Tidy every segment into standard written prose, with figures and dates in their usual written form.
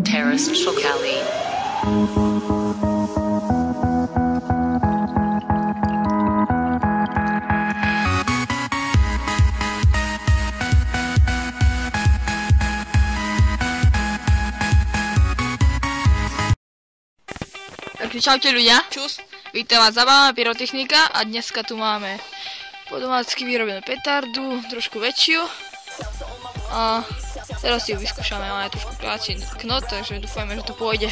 Terrace Shokali. Takže čaute ľudia, čus, vítam vás, zabávame pyrotechnika a dneska tu máme po domácky vyrobenú petardu, trošku väčšiu a teraz si ju vyskúšame, máme trošku kratší knot, takže dúfajme, že to pôjde.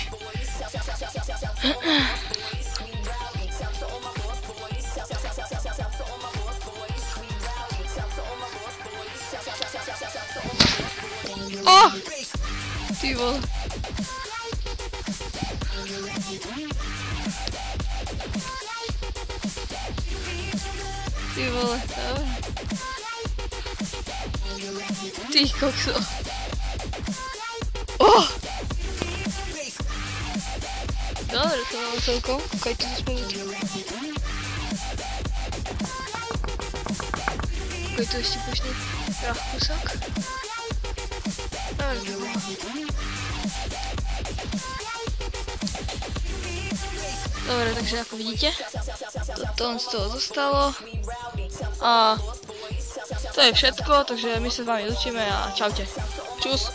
Oh! Ty vole. Ty vole, dobre. Ty kokso. Oh! Dobre, to malo celkom. Kúkaj tu spolu. Kúkaj tu ešte počne prach kúsok. Dobre, to bolo. Dobre, takže ako vidíte, toto z toho zostalo a to je všetko, takže my sa s vami učíme a čaute. Čus.